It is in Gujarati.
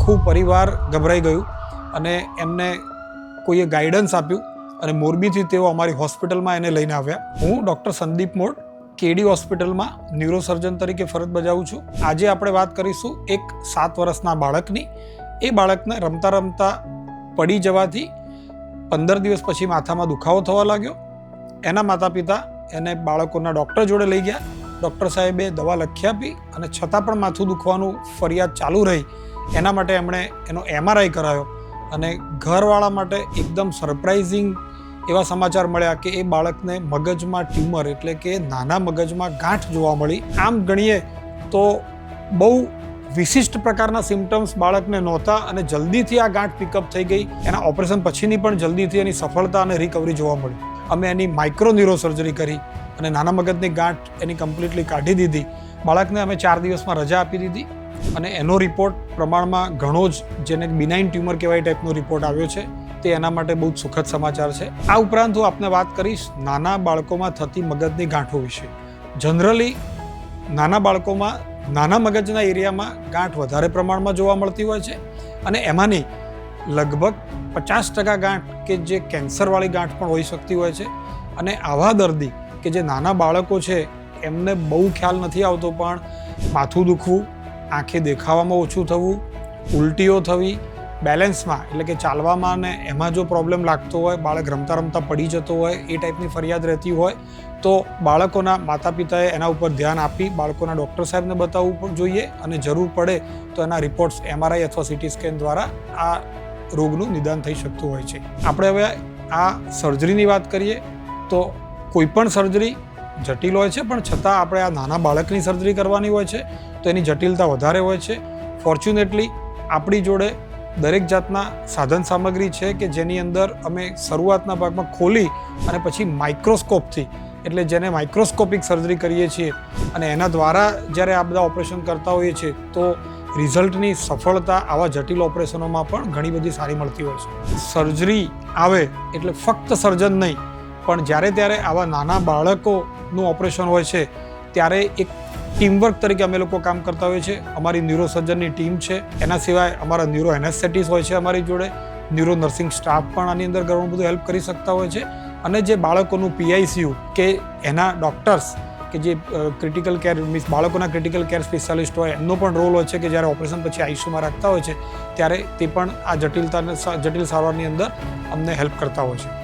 આખું પરિવાર ગભરાઈ ગયું અને એમને કોઈએ ગાઈડન્સ આપ્યું અને મોરબીથી તેઓ અમારી હોસ્પિટલમાં એને લઈને આવ્યા. હું ડૉક્ટર સંદીપ મોડ કેડી હોસ્પિટલમાં ન્યુરોસર્જન તરીકે ફરજ બજાવું છું. આજે આપણે વાત કરીશું એક 7 વર્ષના બાળકની. એ બાળકને રમતા રમતા પડી જવાથી 15 દિવસ પછી માથામાં દુખાવો થવા લાગ્યો. એના માતા પિતા એને બાળકોના ડૉક્ટર જોડે લઈ ગયા. ડૉક્ટર સાહેબે દવા લખી આપી અને છતાં પણ માથું દુખવાનું ફરિયાદ ચાલુ રહી. એના માટે એમણે એનો MRI કરાયો અને ઘરવાળા માટે એકદમ સરપ્રાઇઝિંગ એવા સમાચાર મળ્યા કે એ બાળકને મગજમાં ટ્યુમર એટલે કે નાના મગજમાં ગાંઠ જોવા મળી. આમ ગણીએ તો બહુ વિશિષ્ટ પ્રકારના સિમ્ટમ્સ બાળકને નહોતા અને જલ્દીથી આ ગાંઠ પિકઅપ થઈ ગઈ. એના ઓપરેશન પછીની પણ જલ્દીથી એની સફળતા અને રિકવરી જોવા મળી. અમે એની માઇક્રો ન્યુરો સર્જરી કરી અને નાના મગજની ગાંઠ એની કમ્પ્લીટલી કાઢી દીધી. બાળકને અમે 4 દિવસમાં રજા આપી દીધી અને એનો રિપોર્ટ પ્રમાણમાં ઘણો જ, જેને બિનાઇન ટ્યુમર કહેવાય ટાઈપનો રિપોર્ટ આવ્યો છે. તે એના માટે બહુ જ સુખદ સમાચાર છે. આ ઉપરાંત હું આપને વાત કરીશ નાના બાળકોમાં થતી મગજની ગાંઠો વિશે. જનરલી નાના બાળકોમાં નાના મગજના એરિયામાં ગાંઠ વધારે પ્રમાણમાં જોવા મળતી હોય છે અને એમાંની લગભગ 50% ગાંઠ કે જે કેન્સરવાળી ગાંઠ પણ હોઈ શકતી હોય છે. અને આવા દર્દી કે જે નાના બાળકો છે એમને બહુ ખ્યાલ નથી આવતો પણ માથું દુખવું, આંખે દેખાવામાં ઓછું થવું, ઉલટીઓ થવી, બેલેન્સમાં એટલે કે ચાલવામાં ને એમાં જો પ્રોબ્લેમ લાગતો હોય, બાળક રમતા રમતા પડી જતો હોય, એ ટાઈપની ફરિયાદ રહેતી હોય તો બાળકોના માતા પિતાએ એના ઉપર ધ્યાન આપી બાળકોના ડૉક્ટર સાહેબને બતાવવું પણ જોઈએ અને જરૂર પડે તો એના રિપોર્ટ્સ MRI અથવા CT સ્કેન દ્વારા આ રોગનું નિદાન થઈ શકતું હોય છે. આપણે હવે આ સર્જરીની વાત કરીએ તો કોઈ પણ સર્જરી જટિલ હોય છે પણ છતાં આપણે આ નાના બાળકની સર્જરી કરવાની હોય છે તો એની જટિલતા વધારે હોય છે. ફોર્ચ્યુનેટલી આપણી જોડે દરેક જાતના સાધન સામગ્રી છે કે જેની અંદર અમે શરૂઆતના ભાગમાં ખોલી અને પછી માઇક્રોસ્કોપથી એટલે જેને માઇક્રોસ્કોપિક સર્જરી કરીએ છીએ અને એના દ્વારા જ્યારે આ બધા ઓપરેશન કરતા હોઈએ છીએ તો રિઝલ્ટની સફળતા આવા જટિલ ઓપરેશનોમાં પણ ઘણી બધી સારી મળતી હોય છે. સર્જરી આવે એટલે ફક્ત સર્જન નહીં પણ જ્યારે ત્યારે આવા નાના બાળકોનું ઓપરેશન હોય છે ત્યારે એક ટીમવર્ક તરીકે અમે લોકો કામ કરતા હોઈએ છીએ. અમારી ન્યુરોસર્જનની ટીમ છે. એના સિવાય અમારા ન્યુરો એનેસ્થેટિસ્ટ હોય છે અમારી જોડે. ન્યુરો નર્સિંગ સ્ટાફ પણ આની અંદર ઘણું બધું હેલ્પ કરી શકતા હોય છે. અને જે બાળકોનું PICU કે એના ડૉક્ટર્સ કે જે ક્રિટિકલ કેર મીન્સ બાળકોના ક્રિટિકલ કેર સ્પેશિયાલિસ્ટ હોય એમનો પણ રોલ હોય છે કે જ્યારે ઓપરેશન પછી ICUમાં રાખતા હોય છે ત્યારે તે પણ આ જટિલ સારવારની અંદર અમને હેલ્પ કરતા હોય છે.